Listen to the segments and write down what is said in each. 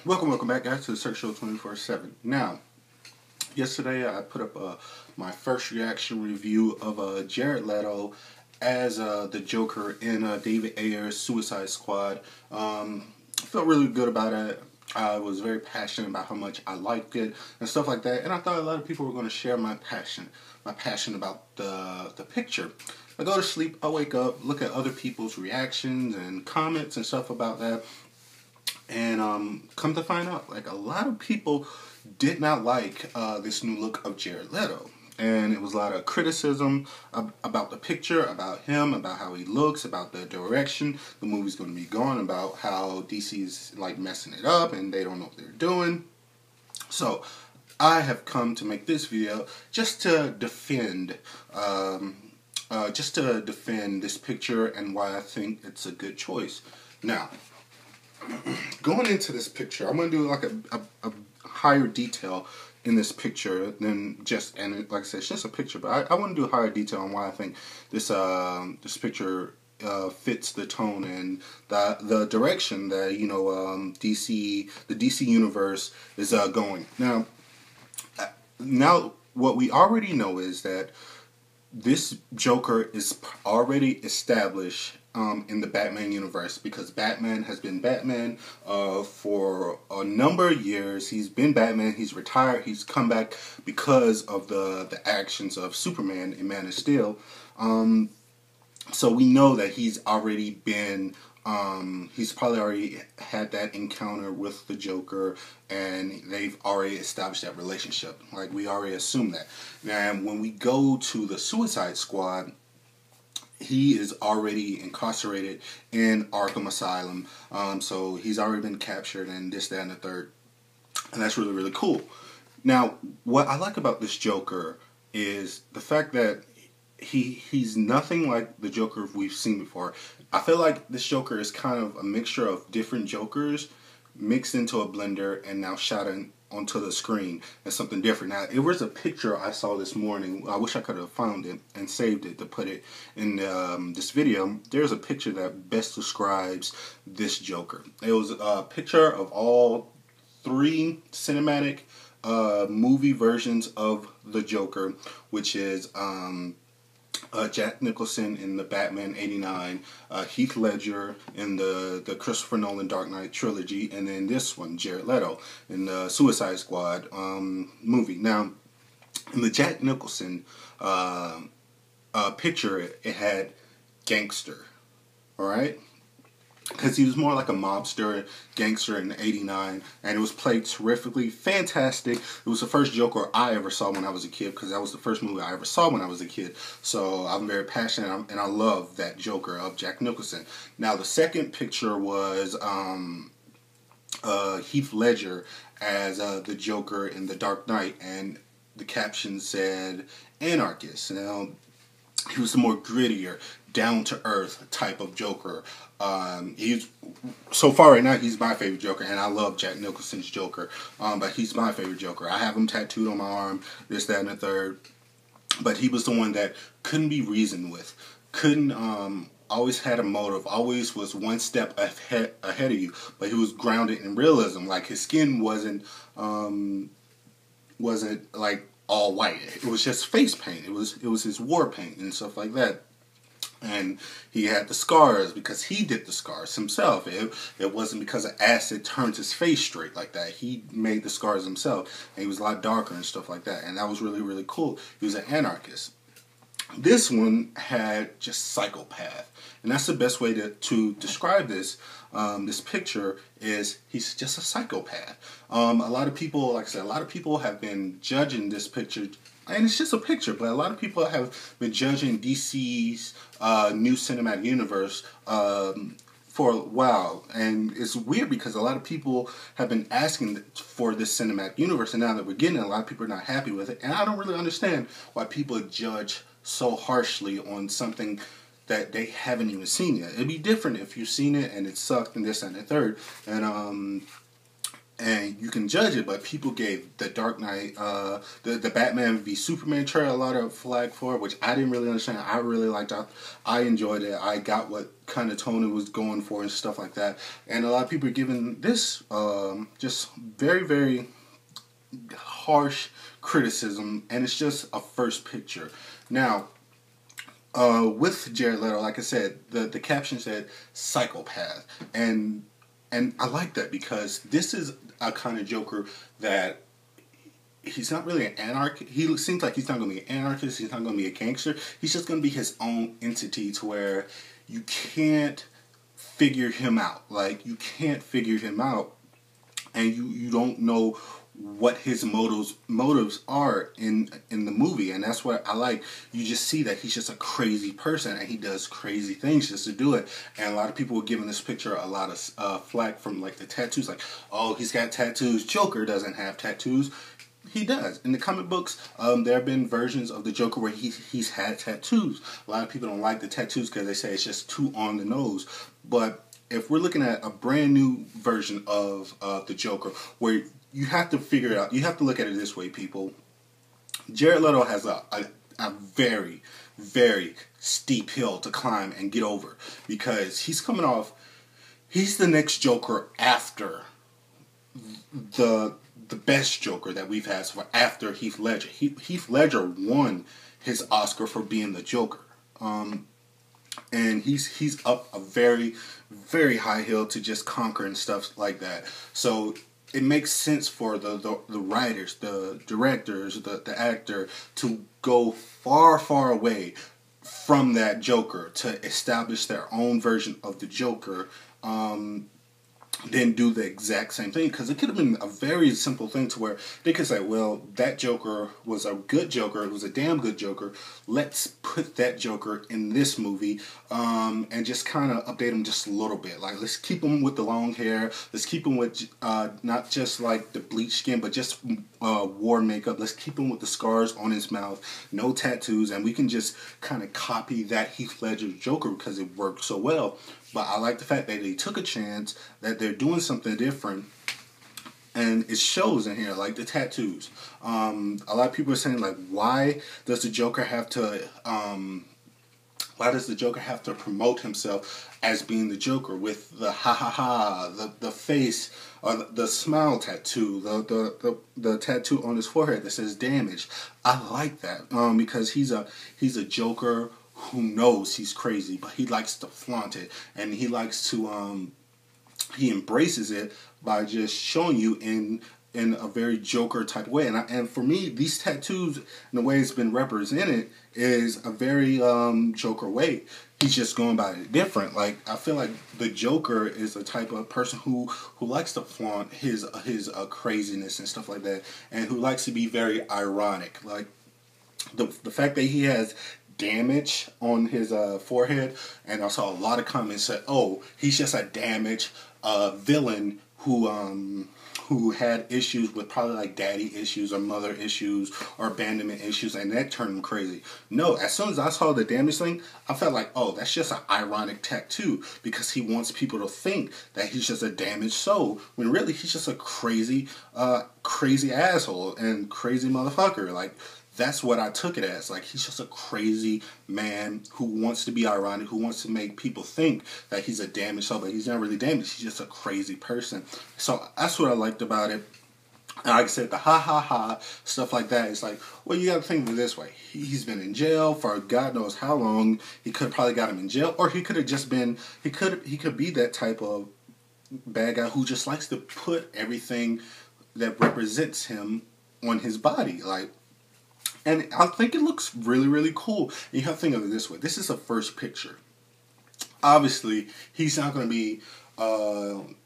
Welcome back, guys, to the Search Show 24/7. Now, yesterday I put up my first reaction review of Jared Leto as the Joker in David Ayer's Suicide Squad. I felt really good about it. I was very passionate about how much I liked it and stuff like that, and I thought a lot of people were going to share my passion about the picture. I go to sleep, I wake up, look at other people's reactions and comments and stuff about that. And come to find out, like, a lot of people did not like this new look of Jared Leto. And it was a lot of criticism about the picture, about him, about how he looks, about the direction the movie's going to be going, about how DC's like messing it up and they don't know what they're doing. So I have come to make this video just to defend this picture and why I think it's a good choice. Now, going into this picture, I'm going to do like a higher detail in this picture than just, and like I said, it's just a picture, but I want to do a higher detail on why I think this this picture fits the tone and the direction that the DC universe is going. Now what we already know is that this Joker is already established in the Batman universe, because Batman has been Batman for a number of years. He's been Batman, he's retired, he's come back because of the actions of Superman in Man of Steel. So we know that he's already been, he's probably already had that encounter with the Joker, and they've already established that relationship. Like, we already assume that. And when we go to the Suicide Squad, he is already incarcerated in Arkham Asylum. So he's already been captured and this, that, and the third. And that's really, really cool. Now, what I like about this Joker is the fact that he's nothing like the Joker we've seen before. I feel like this Joker is kind of a mixture of different Jokers mixed into a blender and now shot onto the screen as something different. Now, it was a picture I saw this morning. I wish I could have found it and saved it to put it in this video. There's a picture that best describes this Joker. It was a picture of all three cinematic movie versions of the Joker, which is Jack Nicholson in the Batman '89, Heath Ledger in the Christopher Nolan Dark Knight trilogy, and then this one, Jared Leto, in the Suicide Squad movie. Now, in the Jack Nicholson picture, it had gangster, alright? Because he was more like a mobster, gangster in '89, and it was played terrifically, fantastic. It was the first Joker I ever saw when I was a kid, because that was the first movie I ever saw when I was a kid. So I'm very passionate, and I love that Joker of Jack Nicholson. Now, the second picture was Heath Ledger as the Joker in The Dark Knight, and the caption said anarchist. Now, he was the more grittier, down-to-earth type of Joker. He's, so far right now, he's my favorite Joker, and I love Jack Nicholson's Joker, but he's my favorite Joker. I have him tattooed on my arm, this, that, and the third, but he was the one that couldn't be reasoned with, couldn't, always had a motive, always was one step ahead of you, but he was grounded in realism. Like, his skin wasn't like all white. It was just face paint. It was his war paint and stuff like that. And he had the scars because he did the scars himself. It wasn't because of acid turned his face straight like that. He made the scars himself, and he was a lot darker and stuff like that. And that was really, really cool. He was an anarchist. This one had just psychopath, and that's the best way to describe this. This picture is he's just a psychopath. A lot of people, like I said, a lot of people have been judging this picture. And it's just a picture, but a lot of people have been judging DC's new cinematic universe for a while. And it's weird because a lot of people have been asking for this cinematic universe, and now that we're getting it, a lot of people are not happy with it. And I don't really understand why people judge so harshly on something that they haven't even seen yet. It'd be different if you've seen it and it sucked and this and the third, and you can judge it, but people gave the Dark Knight, the Batman v Superman trailer a lot of flack for, which I didn't really understand. I really liked it. I enjoyed it. I got what kind of tone it was going for and stuff like that. And a lot of people are giving this just very, very harsh criticism, and it's just a first picture. Now, with Jared Leto, like I said, the caption said psychopath, and I like that because this is a kind of Joker that he's not really an anarchist. He seems like he's not going to be an anarchist. He's not going to be a gangster. He's just going to be his own entity to where you can't figure him out. Like, you can't figure him out, and you don't know what his motives are in the movie. And that's what I like. You just see that he's just a crazy person, and he does crazy things just to do it. And a lot of people were giving this picture a lot of flack from like the tattoos, like, oh, he's got tattoos. Joker doesn't have tattoos. He does. In the comic books, there have been versions of the Joker where he's had tattoos. A lot of people don't like the tattoos because they say it's just too on the nose. But if we're looking at a brand new version of the Joker, where you have to figure it out, you have to look at it this way, people. Jared Leto has a very, very steep hill to climb and get over, because he's coming off, he's the next Joker after the best Joker that we've had so far, after Heath Ledger. Heath Ledger won his Oscar for being the Joker. And he's up a very, very high hill to just conquer and stuff like that. So it makes sense for the writers, the directors, the actor to go far, far away from that Joker to establish their own version of the Joker. Then do the exact same thing, because it could have been a very simple thing to where they could say, well, that Joker was a good Joker, it was a damn good Joker, let's put that Joker in this movie, and just kind of update him just a little bit. Like, let's keep him with the long hair, let's keep him with not just like the bleach skin, but just war makeup, let's keep him with the scars on his mouth, no tattoos, and we can just kind of copy that Heath Ledger Joker because it worked so well. But I like the fact that they took a chance, that they're doing something different, and it shows in here, like the tattoos. A lot of people are saying, like, why does the Joker have to promote himself as being the Joker with the ha ha ha, the face, or the smile tattoo, the tattoo on his forehead that says damage. I like that because he's a Joker who knows he's crazy, but he likes to flaunt it, and he likes to he embraces it by just showing you in a very Joker type way. And for me, these tattoos and the way it's been represented is a very Joker way. He's just going about it different. Like, I feel like the Joker is a type of person who likes to flaunt his craziness and stuff like that, and who likes to be very ironic. Like, the fact that he has damage on his forehead, and I saw a lot of comments said, oh, he's just a damaged villain who had issues with probably like daddy issues or mother issues or abandonment issues, and that turned him crazy. No, as soon as I saw the damage thing, I felt like, oh, that's just an ironic tattoo, because he wants people to think that he's just a damaged soul, when really he's just a crazy asshole and crazy motherfucker. Like, that's what I took it as. Like, he's just a crazy man who wants to be ironic, who wants to make people think that he's a damaged soul, but he's not really damaged. He's just a crazy person. So that's what I liked about it. And like I said, the ha ha ha, stuff like that, it's like, well, you gotta think of it this way. He's been in jail for God knows how long. He could have probably got him in jail, or he could have just been, he could be that type of bad guy who just likes to put everything that represents him on his body. Like, and I think it looks really, really cool. And you have to think of it this way. This is a first picture. Obviously, he's not going to be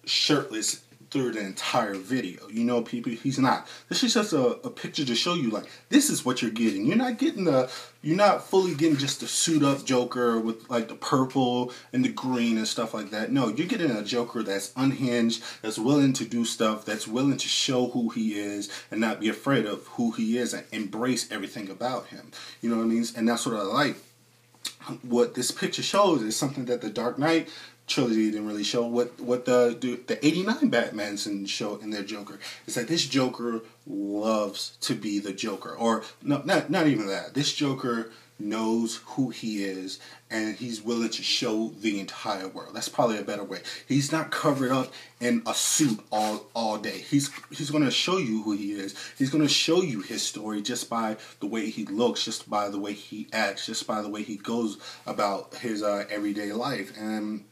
shirtless through the entire video. You know, people, he's not. This is just a picture to show you, like, this is what you're getting. You're not fully getting just the suit up Joker with like the purple and the green and stuff like that. No, you're getting a Joker that's unhinged, that's willing to do stuff, that's willing to show who he is and not be afraid of who he is and embrace everything about him. You know what I mean? And that's what I like. What this picture shows is something that the Dark Knight trilogy didn't really show, what the '89 Batmans didn't show in their Joker, is that this Joker loves to be the Joker. Or no, not even that. This Joker knows who he is, and he's willing to show the entire world. That's probably a better way. He's not covered up in a suit all day. He's going to show you who he is. He's going to show you his story just by the way he looks, just by the way he acts, just by the way he goes about his everyday life, and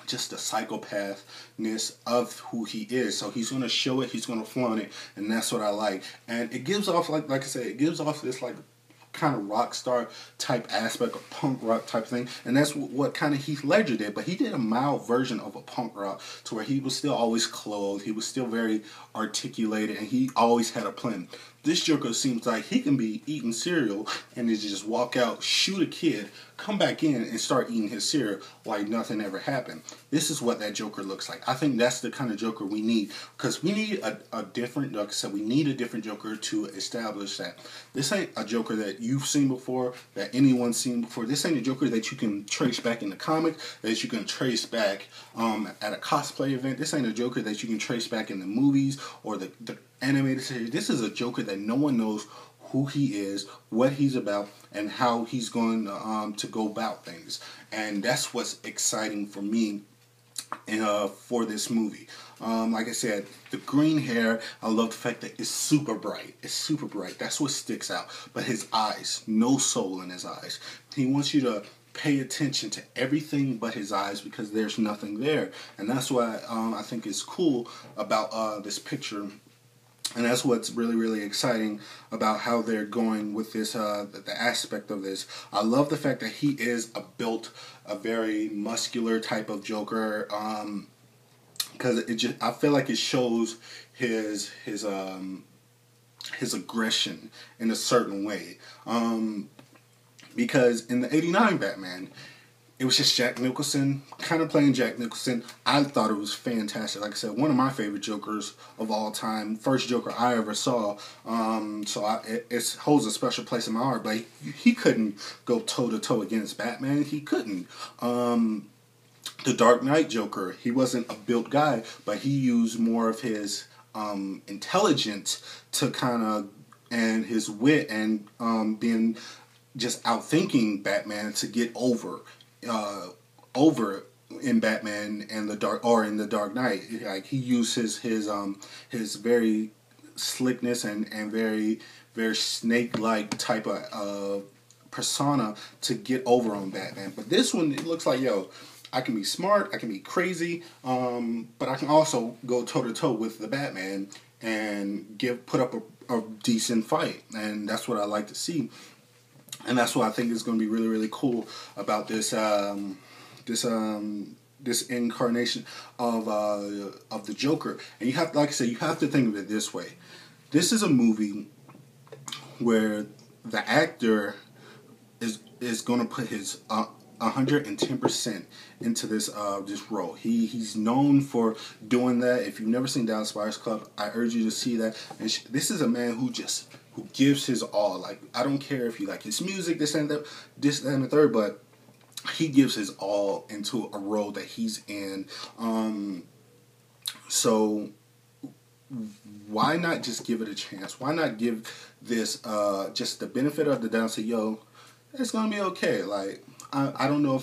just the psychopathness of who he is. So he's going to show it, he's going to flaunt it, and that's what I like. And it gives off, like I said, it gives off this like kind of rock star type aspect, or punk rock type thing, and that's what kind of Heath Ledger did. But he did a mild version of a punk rock, to where he was still always clothed, he was still very articulated, and he always had a plan. This Joker seems like he can be eating cereal and then just walk out, shoot a kid, come back in and start eating his cereal like nothing ever happened. This is what that Joker looks like. I think that's the kind of Joker we need, because we need a different, like I said, we need a different Joker to establish that this ain't a Joker that you've seen before, that anyone's seen before. This ain't a Joker that you can trace back in the comic, that you can trace back at a cosplay event. This ain't a Joker that you can trace back in the movies or the animated series. This is a Joker that no one knows who he is, what he's about, and how he's going to go about things. And that's what's exciting for me for this movie. Like I said, the green hair, I love the fact that it's super bright. It's super bright. That's what sticks out. But his eyes, no soul in his eyes. He wants you to pay attention to everything but his eyes, because there's nothing there. And that's why I think is cool about this picture. And that's what's really, really exciting about how they're going with this, the aspect of this. I love the fact that he is a very muscular type of Joker, because I feel like it shows his aggression in a certain way. Because in the '89 Batman, it was just Jack Nicholson, kind of playing Jack Nicholson. I thought it was fantastic. Like I said, one of my favorite Jokers of all time. First Joker I ever saw. It holds a special place in my heart. But he couldn't go toe-to-toe against Batman. He couldn't. The Dark Knight Joker, he wasn't a built guy, but he used more of his intelligence to kind of, and his wit, and being just outthinking Batman to get over in Batman and in the Dark Knight. Like, he used his very slickness and very, very snake-like type of persona to get over on Batman. But this one, it looks like, I can be smart, I can be crazy, but I can also go toe-to-toe with the Batman and put up a decent fight. And that's what I like to see. And that's what I think is going to be really, really cool about this this incarnation of the Joker. And you have, like I said, you have to think of it this way. This is a movie where the actor is going to put his 110% into this role. He's known for doing that. If you've never seen Dallas Buyers Club, I urge you to see that. And this is a man who gives his all. Like, I don't care if you like his music, this and that, and the third, but he gives his all into a role that he's in. So why not just give it a chance? Why not give this just the benefit of the doubt? Say, it's gonna be okay. Like, I don't know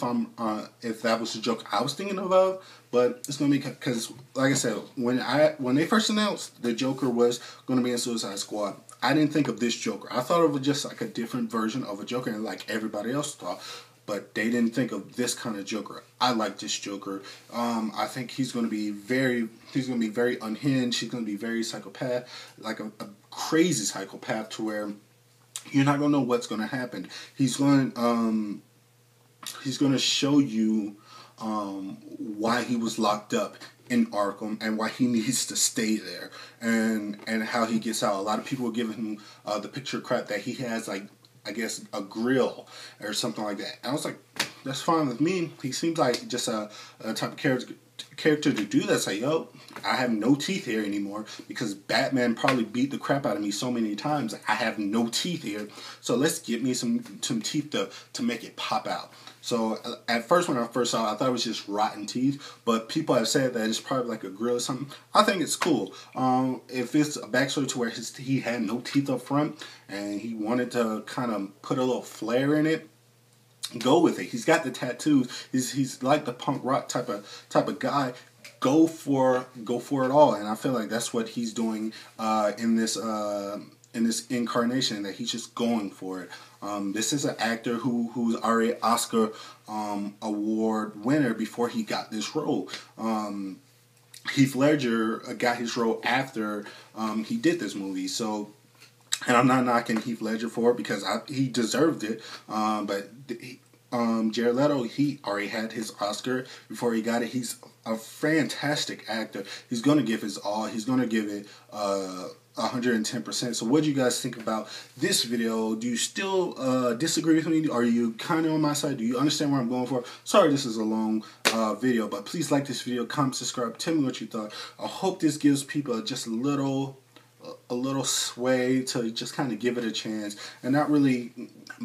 if that was the joke I was thinking of, but it's gonna be, because, like I said, when they first announced the Joker was gonna be in Suicide Squad, I didn't think of this Joker. I thought it was just like a different version of a Joker, and like everybody else thought. But they didn't think of this kind of Joker. I like this Joker. I think he's going to be very unhinged. He's going to be very psychopath, like a crazy psychopath, to where you're not going to know what's going to happen. He's going to show you why he was locked up in Arkham and why he needs to stay there, and how he gets out. A lot of people are giving him the picture crap that he has, like, I guess, a grill or something like that. And I was like, that's fine with me. He seems like just a type of character to do that. Say, yo, I have no teeth here anymore because Batman probably beat the crap out of me so many times. I have no teeth here, so let's get me some teeth to make it pop out. So at first, when I first saw it, I thought it was just rotten teeth, but people have said that it's probably like a grill or something. I think it's cool. If it's a backstory to where he had no teeth up front and he wanted to kind of put a little flair in it, go with it. He's got the tattoos. He's like the punk rock type of guy. Go for it all, and I feel like that's what he's doing in this incarnation. That he's just going for it. This is an actor who's already Oscar award winner before he got this role. Heath Ledger got his role after he did this movie. So. And I'm not knocking Heath Ledger for it because he deserved it. But Jared Leto, he already had his Oscar before he got it. He's a fantastic actor. He's going to give his all. He's going to give it 110%. So what do you guys think about this video? Do you still disagree with me? Are you kind of on my side? Do you understand where I'm going for? Sorry this is a long video, but please like this video, comment, subscribe, tell me what you thought. I hope this gives people just a little sway to just kind of give it a chance and not really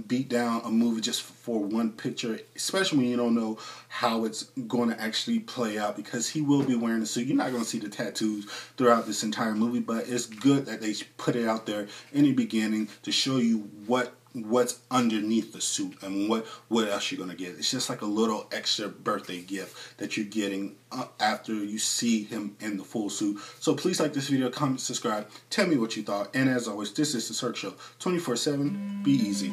beat down a movie just for one picture, especially when you don't know how it's going to actually play out, because he will be wearing a suit. You're not going to see the tattoos throughout this entire movie, but it's good that they put it out there in the beginning to show you what's underneath the suit and what else you're going to get. It's just like a little extra birthday gift that you're getting after you see him in the full suit. So please like this video, comment, subscribe, tell me what you thought, and as always, this is the Cirque Show 24/7. Be easy.